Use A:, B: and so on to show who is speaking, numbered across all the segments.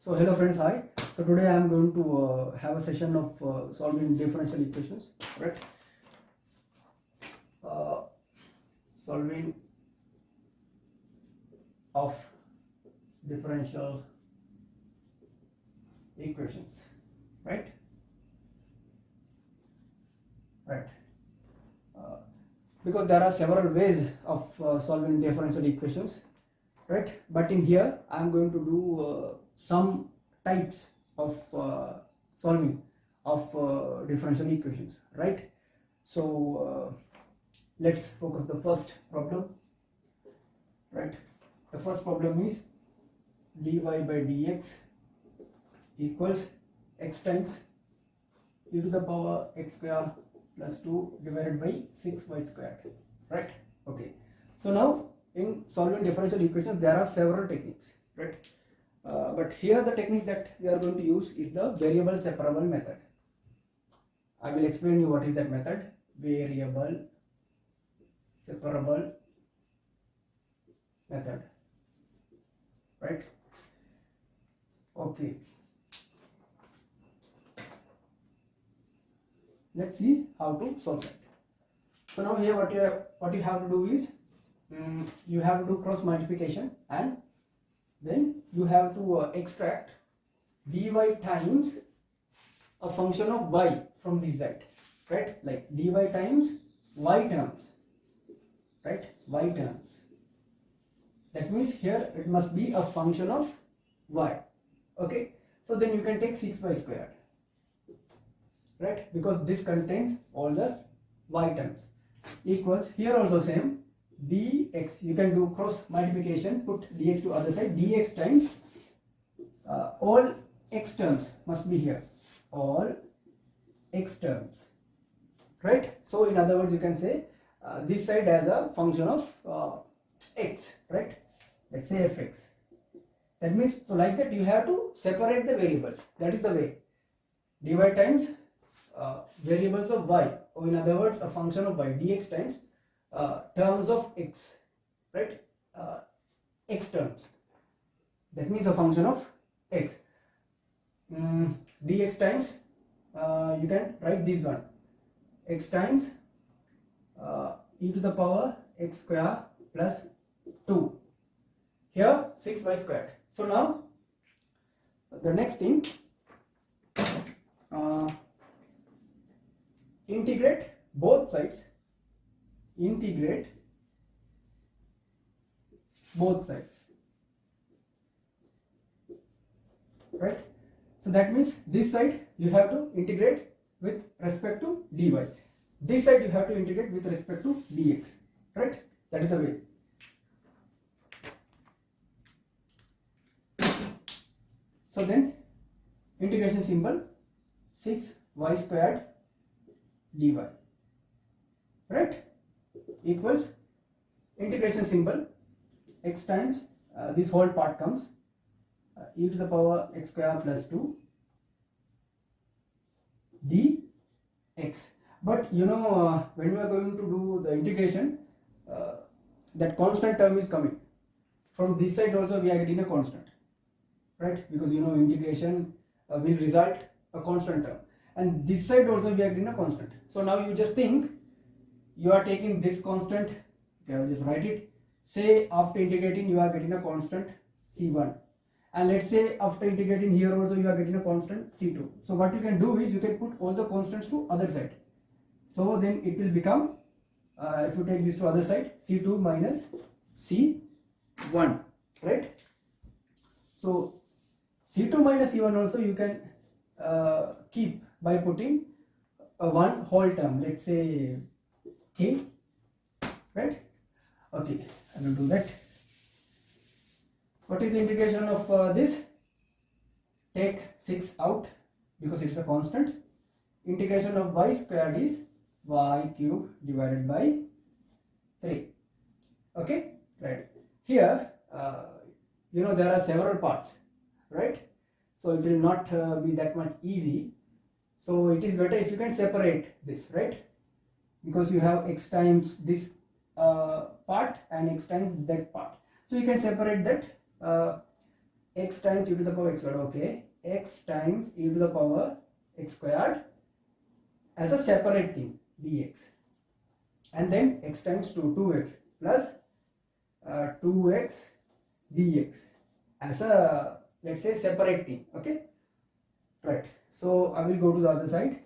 A: So hello friends, hi. So today I am going to have a session of solving differential equations, right? Uh, Solving of differential equations, right? Right. Uh, because there are several ways of solving differential equations, right? But in here I am going to do some types of solving of differential equations, right? So let's focus the first problem, right? The first problem is dy by dx equals x times e to the power x square plus 2 divided by 6y squared, right? Okay, so now in solving differential equations there are several techniques, right? But here the technique that we are going to use is the variable separable method. I will explain you what is that method. Variable separable method, right? Okay, let's see how to solve that. So now here what you have to do is you have to do cross multiplication, and then you have to extract dy times a function of y from this side, right? Like dy times y terms, right? Y terms. That means here it must be a function of y. Okay, so then you can take 6y squared, right? Because this contains all the y terms, equals here also same dx. You can do cross multiplication, put dx to other side, dx times all x terms must be here, all x terms, right? So in other words you can say this side as a function of x, right? Let's say fx. That means, so like that you have to separate the variables. That is the way. Dy times variables of y, or in other words a function of y, dx times terms of x, right? X terms, that means a function of x. Dx times you can write this one, x times e to the power x square plus 2, here 6y squared. So now the next thing, integrate both sides, integrate both sides, right? So that means this side you have to integrate with respect to dy, this side you have to integrate with respect to dx, right? That is the way. So then integration symbol 6y squared dy, right, equals integration symbol x times this whole part comes e to the power x square plus 2 dx. But you know when we are going to do the integration, that constant term is coming from this side also, we are getting a constant, right? Because you know integration will result a constant term, and this side also we are getting a constant. So now you just think you are taking this constant, okay, I will just write it. Say after integrating you are getting a constant c1, and let's say after integrating here also you are getting a constant c2. So what you can do is you can put all the constants to other side, so then it will become if you take this to other side, c2 minus c1, right? So c2 minus c1 also you can keep by putting one whole term, let's say k, right? Okay, I will do that. What is the integration of this? Take 6 out because it is a constant. Integration of y squared is y cube divided by 3. Okay, right. Here you know there are several parts, right? So it will not be that much easy. So it is better if you can separate this, right? Because you have x times this part and x times that part. So you can separate that x times e to the power x squared. Okay, x times e to the power x squared as a separate thing dx, and then x times 2x plus 2x dx as a, let's say, separate thing. Okay, right. So I will go to the other side.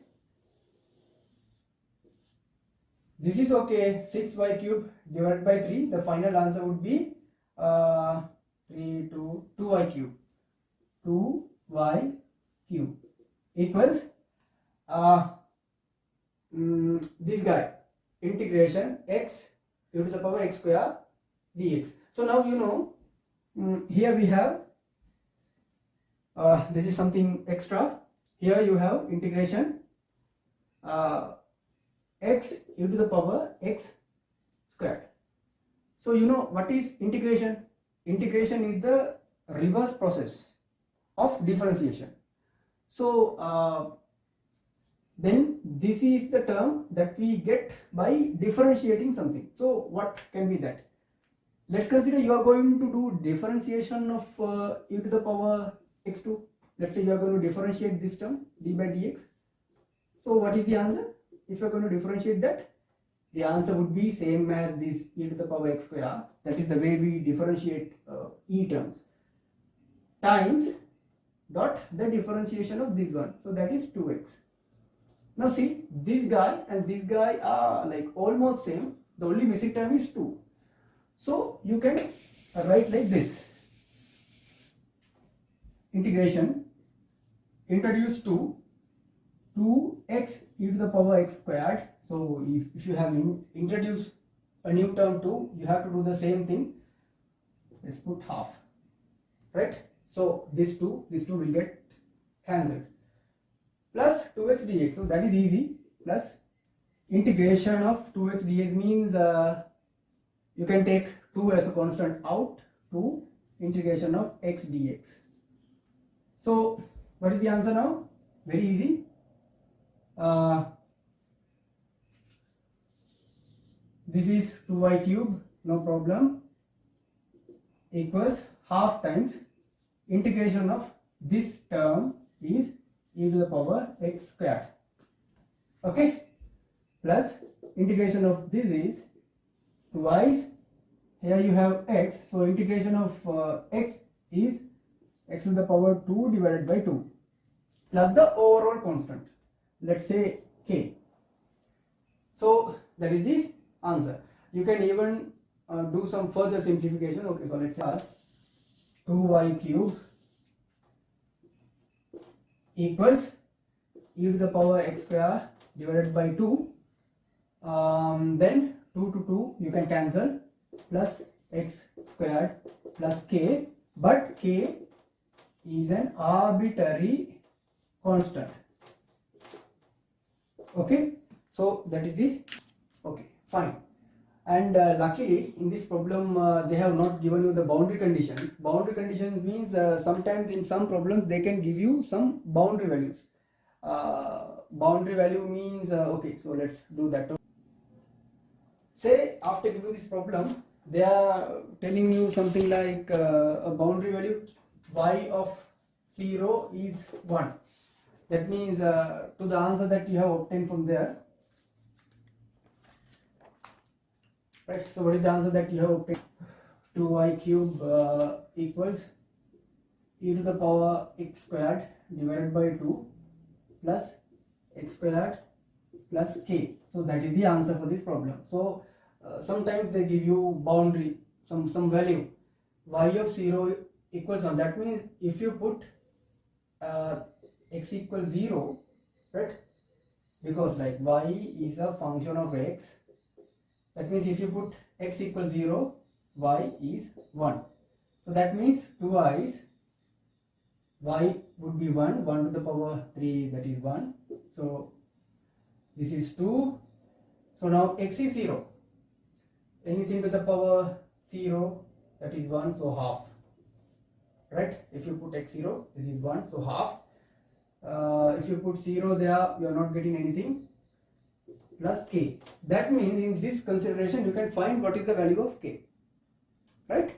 A: This is okay. 6y cube divided by 3. The final answer would be 2y cube. 2y cube equals this guy, integration x e to the power x square dx. So now you know, here we have this is something extra. Here you have integration x e to the power x squared. So you know what is integration? Integration is the reverse process of differentiation. So then this is the term that we get by differentiating something. So what can be that? Let's consider you are going to do differentiation of e to the power x2. Let's say you are going to differentiate this term d by dx. So what is the answer? If you are going to differentiate that, the answer would be same as this e to the power x square. That is the way we differentiate e terms, times dot the differentiation of this one. So that is 2x. Now see, this guy and this guy are like almost same. The only missing term is 2. So you can write like this: integration, introduce 2x e to the power x squared. So if you have introduced a new term 2, you have to do the same thing. Let's put half, right? So this 2 will get cancelled, plus 2x dx. So that is easy. Plus integration of 2x dx means you can take 2 as a constant out to integration of x dx. So what is the answer now? Very easy. This is 2y cube, no problem, equals half times integration of this term is e to the power x squared. Okay, plus integration of this is twice, here you have x, so integration of x is x to the power 2 divided by 2 plus the overall constant, let's say k. So that is the answer. You can even do some further simplification. Okay, so let's ask 2y cube equals e to the power x square divided by 2, then 2 to 2 you can cancel, plus x squared plus k, but k is an arbitrary constant. Okay, so that is the, okay, fine. And luckily in this problem they have not given you the boundary conditions. Boundary conditions means sometimes in some problems they can give you some boundary values. Boundary value means okay, so let's do that. Say after giving this problem they are telling you something like a boundary value y of 0 is 1. That means to the answer that you have obtained from there, right? So what is the answer that you have obtained? 2y cube equals e to the power x squared divided by 2 plus x squared plus k. So that is the answer for this problem. So sometimes they give you boundary, some value y of 0 equals 1. That means if you put x equals 0, right? Because like y is a function of x. That means if you put x equals 0, y is 1. So that means 2i's, y would be 1, 1 to the power 3, that is 1. So this is 2. So now x is 0. Anything to the power 0, that is 1, so half. Right? If you put x 0, this is 1, so half. If you put 0 there, you are not getting anything, plus k. That means in this consideration you can find what is the value of k, right?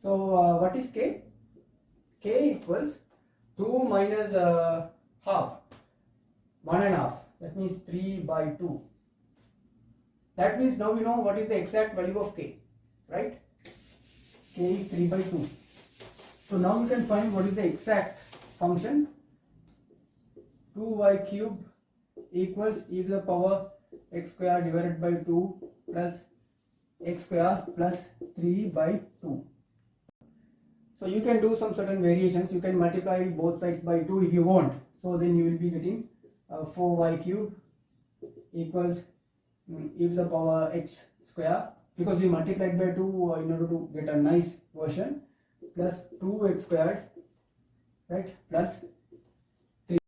A: So what is k? k equals 2 minus half, 1.5, that means 3 by 2. That means now we know what is the exact value of k, right? K is 3 by 2. So now we can find what is the exact function. 2y cube equals e to the power x square divided by 2 plus x square plus 3 by 2. So you can do some certain variations. You can multiply both sides by 2 if you want. So then you will be getting 4y cube equals e to the power x square, because we multiplied by 2 in order to get a nice version, plus 2x squared, right, plus